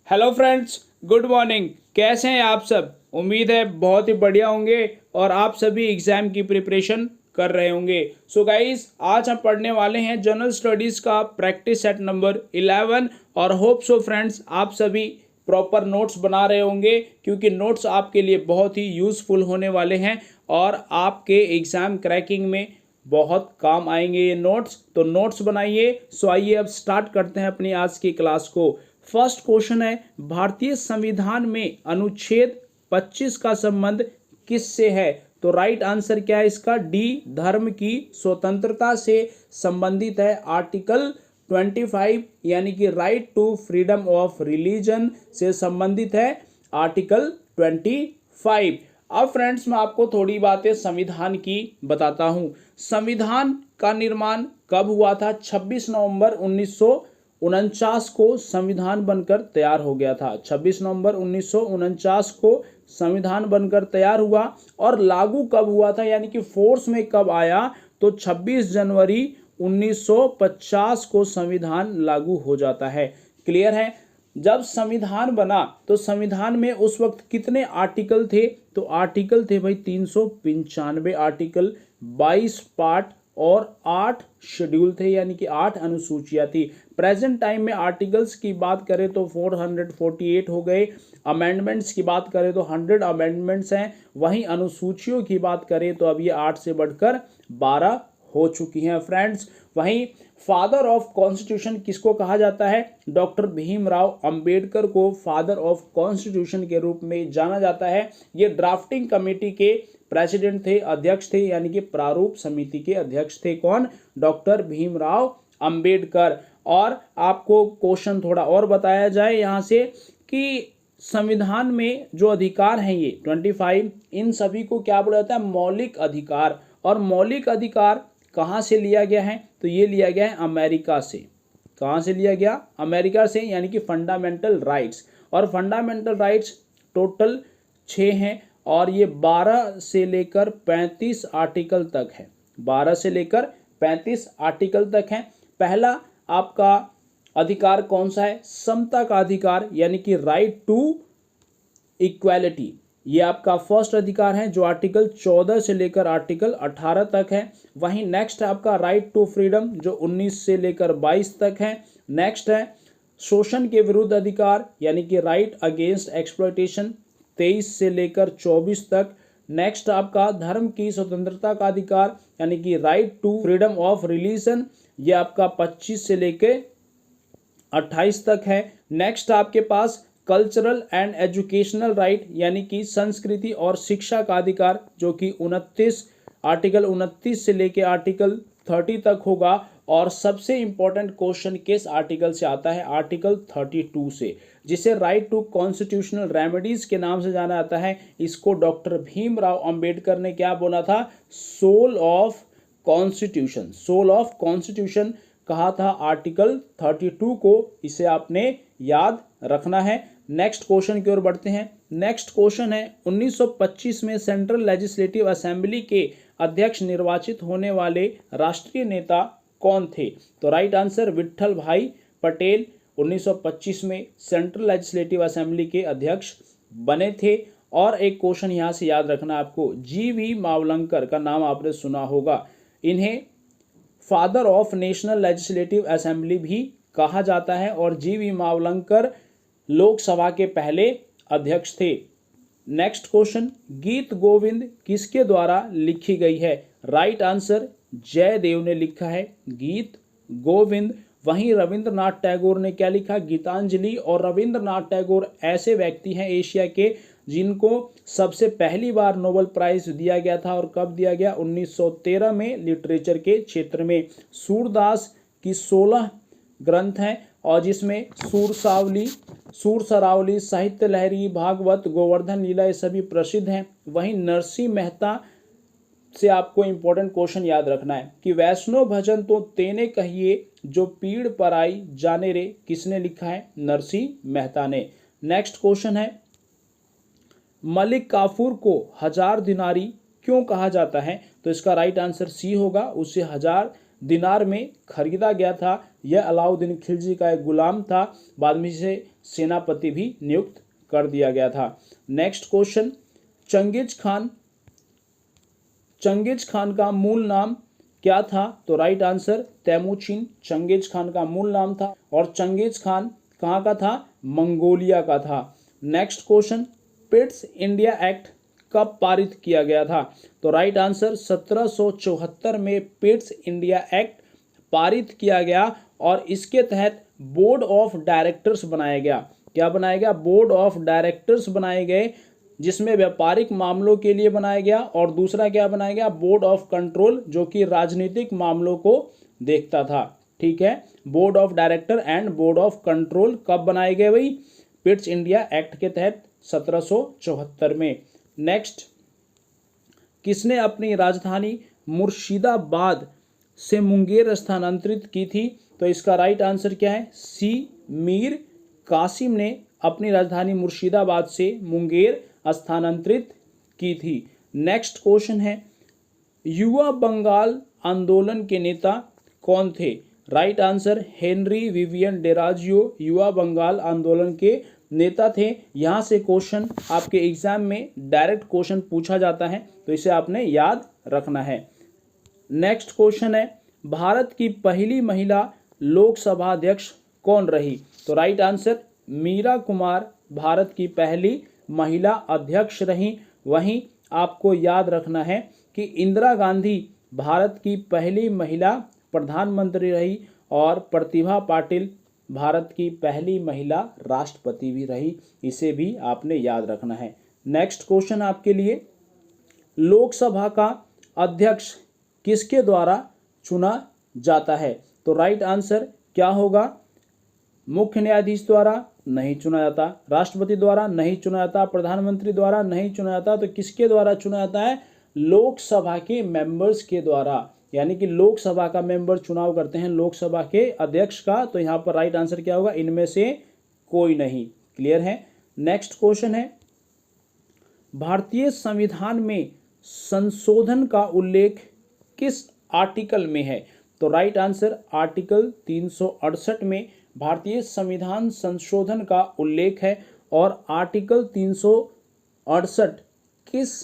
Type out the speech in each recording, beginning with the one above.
Hello friends, good morning. कैसे हैं आप सब? उम्मीद है बहुत ही बढ़िया होंगे और आप सभी एग्जाम की प्रिपरेशन कर रहे होंगे। सो गाइस, आज हम पढ़ने वाले हैं जनरल स्टडीज़ का प्रैक्टिस सेट नंबर 11 और होप सो फ्रेंड्स आप सभी प्रॉपर नोट्स बना रहे होंगे, क्योंकि नोट्स आपके लिए बहुत ही यूज़फुल होने वाले हैं और आपके एग्ज़ाम क्रैकिंग में बहुत काम आएंगे ये नोट्स। तो नोट्स बनाइए। सो आइए अब स्टार्ट करते हैं अपनी आज की क्लास को। फर्स्ट क्वेश्चन है, भारतीय संविधान में अनुच्छेद 25 का संबंध किससे है? तो राइट आंसर क्या है इसका? डी, धर्म की स्वतंत्रता से संबंधित है। आर्टिकल 25 यानी कि right to freedom of religion से संबंधित है आर्टिकल 25। अब फ्रेंड्स मैं आपको थोड़ी बातें संविधान की बताता हूं। संविधान का निर्माण कब हुआ था? 26 नवंबर 1949 को संविधान बनकर तैयार हो गया था। 26 नवंबर 1949 को संविधान बनकर तैयार हुआ और लागू कब हुआ था, यानी कि फोर्स में कब आया? तो 26 जनवरी 1950 को संविधान लागू हो जाता है। क्लियर है? जब संविधान बना तो संविधान में उस वक्त कितने आर्टिकल थे? तो आर्टिकल थे भाई 395 आर्टिकल, 22 पार्ट और 8 शेड्यूल थे, यानी कि 8 अनुसूचियां थी। प्रेजेंट टाइम में आर्टिकल्स की बात करें तो 448 हो गए। अमेंडमेंट्स की बात करें तो 100 अमेंडमेंट्स हैं। वहीं अनुसूचियों की बात करें तो अब ये 8 से बढ़कर 12 हो चुकी हैं फ्रेंड्स। वहीं फादर ऑफ कॉन्स्टिट्यूशन किसको कहा जाता है? डॉक्टर भीमराव अंबेडकर को फादर ऑफ कॉन्स्टिट्यूशन के रूप में जाना जाता है। ये ड्राफ्टिंग कमेटी के प्रेसिडेंट थे, अध्यक्ष थे, यानी कि प्रारूप समिति के अध्यक्ष थे। कौन? डॉक्टर भीमराव अंबेडकर। और आपको क्वेश्चन थोड़ा और बताया जाए यहाँ से कि संविधान में जो अधिकार हैं ये 25, इन सभी को क्या बोला जाता है? मौलिक अधिकार। और मौलिक अधिकार कहाँ से लिया गया है? तो ये लिया गया है अमेरिका से। कहाँ से लिया गया? अमेरिका से, यानी कि फंडामेंटल राइट्स। और फंडामेंटल राइट्स टोटल 6 हैं और ये 12 से लेकर 35 आर्टिकल तक है। 12 से लेकर 35 आर्टिकल तक है। पहला आपका अधिकार कौन सा है? समता का अधिकार, यानी कि राइट टू इक्वालिटी। ये आपका फर्स्ट अधिकार है जो आर्टिकल 14 से लेकर आर्टिकल 18 तक है। वहीं नेक्स्ट है आपका राइट टू फ्रीडम जो 19 से लेकर 22 तक है। नेक्स्ट है शोषण के विरुद्ध अधिकार, यानी कि राइट अगेंस्ट एक्सप्लॉयटेशन, 23 से लेकर 24 तक। नेक्स्ट आपका धर्म की स्वतंत्रता का अधिकार, यानी कि right to freedom of religion, ये आपका 25 से लेकर 28 तक है। नेक्स्ट आपके पास कल्चरल एंड एजुकेशनल राइट, यानी कि संस्कृति और शिक्षा का अधिकार, जो कि 29 आर्टिकल 29 से लेके आर्टिकल 30 तक होगा। और सबसे इंपॉर्टेंट क्वेश्चन किस आर्टिकल से आता है? आर्टिकल 32 से, जिसे राइट टू कॉन्स्टिट्यूशनल रेमेडीज के नाम से जाना जाता है। इसको डॉक्टर भीमराव अंबेडकर ने क्या बोला था? Soul of constitution. Soul of constitution कहा था आर्टिकल 32 को। इसे आपने याद रखना है। नेक्स्ट क्वेश्चन की ओर बढ़ते हैं। नेक्स्ट क्वेश्चन है, 1925 में सेंट्रल लेजिस्लेटिव असेंबली के अध्यक्ष निर्वाचित होने वाले राष्ट्रीय नेता कौन थे? तो राइट आंसर विट्ठल भाई पटेल 1925 में सेंट्रल लेजिस्लेटिव असेंबली के अध्यक्ष बने थे। और एक क्वेश्चन यहाँ से याद रखना आपको, जी.वी. मावलंकर का नाम आपने सुना होगा। इन्हें father of national legislative assembly भी कहा जाता है और जी.वी. मावलंकर लोकसभा के पहले अध्यक्ष थे। नेक्स्ट क्वेश्चन, गीत गोविंद किसके द्वारा लिखी गई है? राइट आंसर जयदेव ने लिखा है गीत गोविंद। वहीं रविंद्रनाथ टैगोर ने क्या लिखा? गीतांजलि। और रविंद्रनाथ टैगोर ऐसे व्यक्ति हैं एशिया के जिनको सबसे पहली बार नोबेल प्राइज दिया गया था। और कब दिया गया? 1913 में, लिटरेचर के क्षेत्र में। सूरदास की 16 ग्रंथ हैं और जिसमें सूर सरावली, साहित्य लहरी, भागवत, गोवर्धन लीला, ये सभी प्रसिद्ध हैं। वहीं नरसिंह मेहता से आपको इंपॉर्टेंट क्वेश्चन याद रखना है कि वैष्णव भजन तो तेने कहिए जो पीड़ पर आई जाने रे, किसने लिखा है? नरसिंह मेहता ने। नेक्स्ट क्वेश्चन है, मलिक काफूर को हजार दिनारी क्यों कहा जाता है? तो इसका राइट आंसर सी होगा, उसे हजार दिनार में खरीदा गया था। यह अलाउद्दीन खिलजी का एक गुलाम था, बाद में इसे सेनापति भी नियुक्त कर दिया गया था। नेक्स्ट क्वेश्चन, चंगेज खान का मूल नाम क्या था? तो राइट आंसर तैमूचिन चंगेज खान का मूल नाम था। और चंगेज खान कहाँ का था? मंगोलिया का था। Next question, Pitt's India act कब पारित किया गया था? तो राइट आंसर 1774 में पिट्स इंडिया एक्ट पारित किया गया और इसके तहत बोर्ड ऑफ डायरेक्टर्स बनाया गया। क्या बनाया गया? बोर्ड ऑफ डायरेक्टर्स बनाए गए, जिसमें व्यापारिक मामलों के लिए बनाया गया। और दूसरा क्या बनाया गया? बोर्ड ऑफ कंट्रोल, जो कि राजनीतिक मामलों को देखता था। ठीक है, board of director and board of control कब बनाए गए भाई? पिट्स इंडिया एक्ट के तहत 1774 में। नेक्स्ट, किसने अपनी राजधानी मुर्शिदाबाद से मुंगेर स्थानांतरित की थी? तो इसका राइट आंसर क्या है? सी, मीर कासिम ने अपनी राजधानी मुर्शिदाबाद से मुंगेर स्थानांतरित की थी। नेक्स्ट क्वेश्चन है, युवा बंगाल आंदोलन के नेता कौन थे? राइट आंसर हेनरी विवियन डेराजियो युवा बंगाल आंदोलन के नेता थे। यहाँ से क्वेश्चन आपके एग्जाम में डायरेक्ट क्वेश्चन पूछा जाता है, तो इसे आपने याद रखना है। नेक्स्ट क्वेश्चन है, भारत की पहली महिला लोकसभा अध्यक्ष कौन रही? तो राइट आंसर मीरा कुमार भारत की पहली महिला अध्यक्ष रही। वहीं आपको याद रखना है कि इंदिरा गांधी भारत की पहली महिला प्रधानमंत्री रही और प्रतिभा पाटिल भारत की पहली महिला राष्ट्रपति भी रही। इसे भी आपने याद रखना है। नेक्स्ट क्वेश्चन आपके लिए, लोकसभा का अध्यक्ष किसके द्वारा चुना जाता है? तो राइट आंसर क्या होगा? मुख्य न्यायाधीश द्वारा नहीं चुना जाता, राष्ट्रपति द्वारा नहीं चुना जाता, प्रधानमंत्री द्वारा नहीं चुना जाता। तो किसके द्वारा चुना जाता है? लोकसभा के मेंबर्स के द्वारा, यानी कि लोकसभा का मेंबर चुनाव करते हैं लोकसभा के अध्यक्ष का। तो यहाँ पर राइट आंसर क्या होगा? इनमें से कोई नहीं। क्लियर है? नेक्स्ट क्वेश्चन है, भारतीय संविधान में संशोधन का उल्लेख किस आर्टिकल में है? तो राइट आंसर आर्टिकल 368 में भारतीय संविधान संशोधन का उल्लेख है। और आर्टिकल 368 किस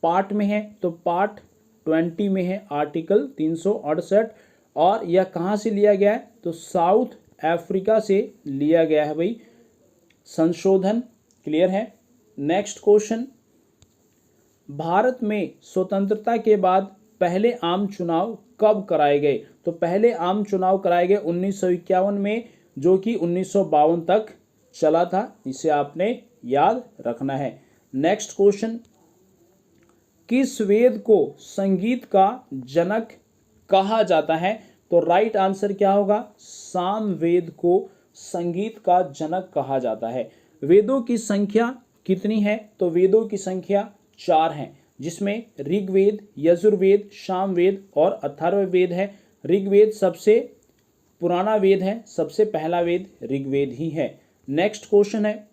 पार्ट में है? तो पार्ट 20 में है आर्टिकल 368। और यह कहाँ से लिया गया है? तो साउथ अफ्रीका से लिया गया है भाई संशोधन। क्लियर है? नेक्स्ट क्वेश्चन, भारत में स्वतंत्रता के बाद पहले आम चुनाव कब कराए गए? तो पहले आम चुनाव कराए गए 1951 में, जो कि 1952 तक चला था। इसे आपने याद रखना है। नेक्स्ट क्वेश्चन, किस वेद को संगीत का जनक कहा जाता है? तो राइट आंसर क्या होगा? सामवेद को संगीत का जनक कहा जाता है। वेदों की संख्या कितनी है? तो वेदों की संख्या 4 है, जिसमें ऋग्वेद, यजुर्वेद, सामवेद और अथर्ववेद है। ऋग्वेद सबसे पुराना वेद है, सबसे पहला वेद ऋग्वेद ही है। नेक्स्ट क्वेश्चन है,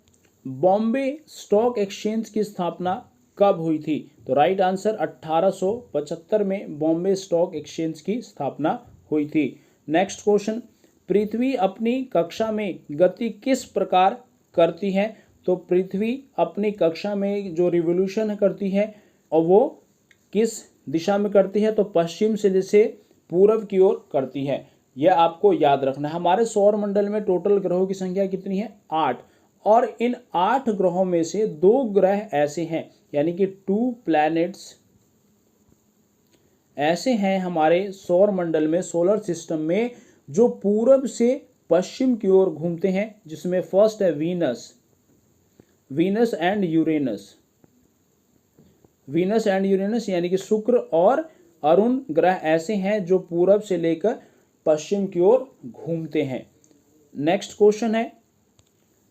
बॉम्बे स्टॉक एक्सचेंज की स्थापना कब हुई थी? तो राइट आंसर 1875 में बॉम्बे स्टॉक एक्सचेंज की स्थापना हुई थी। नेक्स्ट क्वेश्चन, पृथ्वी अपनी कक्षा में गति किस प्रकार करती है? तो पृथ्वी अपनी कक्षा में जो रिवोल्यूशन करती है और वो किस दिशा में करती है? तो पश्चिम से जैसे पूर्व की ओर करती है। यह आपको याद रखना है। हमारे सौर मंडल में टोटल ग्रहों की संख्या कितनी है? 8। और इन 8 ग्रहों में से 2 ग्रह ऐसे हैं, यानी कि 2 प्लैनेट्स ऐसे हैं हमारे सौर मंडल में, सोलर सिस्टम में, जो पूर्व से पश्चिम की ओर घूमते हैं, जिसमें फर्स्ट है वीनस एंड यूरेनस यानी कि शुक्र और अरुण ग्रह ऐसे हैं जो पूरब से लेकर पश्चिम की ओर घूमते हैं। नेक्स्ट क्वेश्चन है,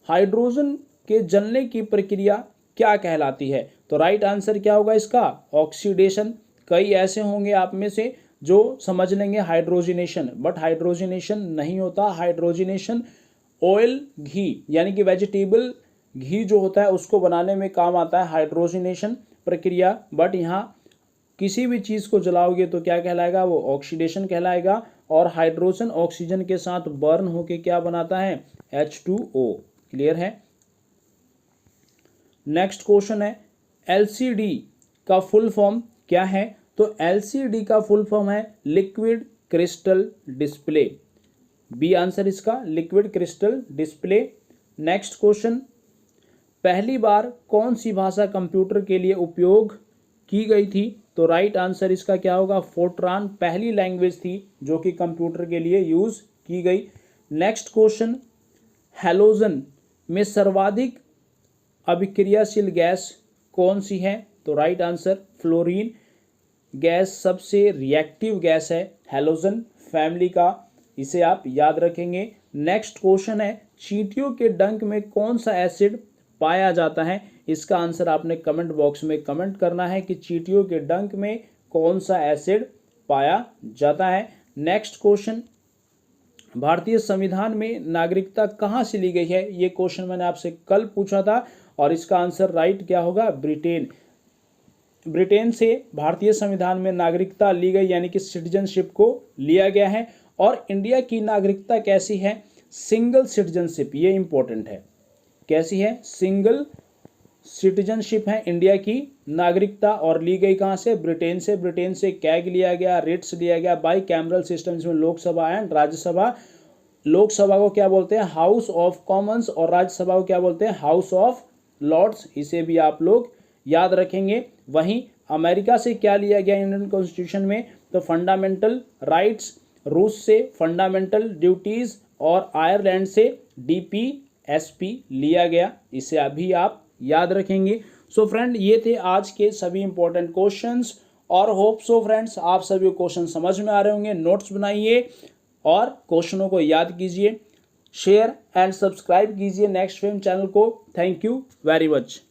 हाइड्रोजन के जलने की प्रक्रिया क्या कहलाती है? तो राइट आंसर क्या होगा इसका? ऑक्सीडेशन। कई ऐसे होंगे आप में से जो समझ लेंगे हाइड्रोजिनेशन, बट हाइड्रोजिनेशन नहीं होता। हाइड्रोजिनेशन ऑयल घी यानी कि वेजिटेबल घी जो होता है उसको बनाने में काम आता है हाइड्रोजिनेशन प्रक्रिया। बट यहाँ किसी भी चीज़ को जलाओगे तो क्या कहलाएगा? वो ऑक्सीडेशन कहलाएगा। और हाइड्रोजन ऑक्सीजन के साथ बर्न होके क्या बनाता है, H2O। क्लियर है। नेक्स्ट क्वेश्चन है LCD का फुल फॉर्म क्या है, तो LCD का फुल फॉर्म है liquid crystal display. B answer इसका, liquid crystal display. Next question, पहली बार कौन सी भाषा कंप्यूटर के लिए उपयोग की गई थी, तो राइट आंसर इसका क्या होगा, फोर्ट्रान पहली लैंग्वेज थी जो कि कंप्यूटर के लिए यूज की गई। नेक्स्ट क्वेश्चन, हैलोजन में सर्वाधिक अभिक्रियाशील गैस कौन सी है, तो राइट आंसर फ्लोरीन गैस सबसे रिएक्टिव गैस है हैलोजन फैमिली का, इसे आप याद रखेंगे। नेक्स्ट क्वेश्चन है चींटियों के डंक में कौन सा एसिड पाया जाता है, इसका आंसर आपने कमेंट बॉक्स में कमेंट करना है कि चींटियों के डंक में कौन सा एसिड पाया जाता है। नेक्स्ट क्वेश्चन, भारतीय संविधान में नागरिकता कहाँ से ली गई है, ये क्वेश्चन मैंने आपसे कल पूछा था और इसका आंसर राइट क्या होगा, ब्रिटेन। ब्रिटेन से भारतीय संविधान में नागरिकता ली गई, यानी कि सिटीजनशिप को लिया गया है। और इंडिया की नागरिकता कैसी है, सिंगल सिटीजनशिप, ये इंपॉर्टेंट है। कैसी है, सिंगल सिटीजनशिप है इंडिया की नागरिकता, और ली गई कहाँ से, ब्रिटेन से। ब्रिटेन से कैग लिया गया, रिट्स लिया गया, बाई कैमरल सिस्टम, इसमें लोकसभा एंड राज्यसभा। लोकसभा को क्या बोलते हैं, हाउस ऑफ कॉमन्स, और राज्यसभा को क्या बोलते हैं, हाउस ऑफ लॉर्ड्स, इसे भी आप लोग याद रखेंगे। वहीं अमेरिका से क्या लिया गया इंडियन कॉन्स्टिट्यूशन में, तो फंडामेंटल राइट्स, रूस से फंडामेंटल ड्यूटीज, और आयरलैंड से DPSP लिया गया, इसे अभी आप याद रखेंगे। सो फ्रेंड, ये थे आज के सभी इंपॉर्टेंट क्वेश्चंस, और होप सो फ्रेंड्स आप सभी क्वेश्चन समझ में आ रहे होंगे। नोट्स बनाइए और क्वेश्चनों को याद कीजिए, शेयर एंड सब्सक्राइब कीजिए नेक्स्ट फेम चैनल को। Thank you very much.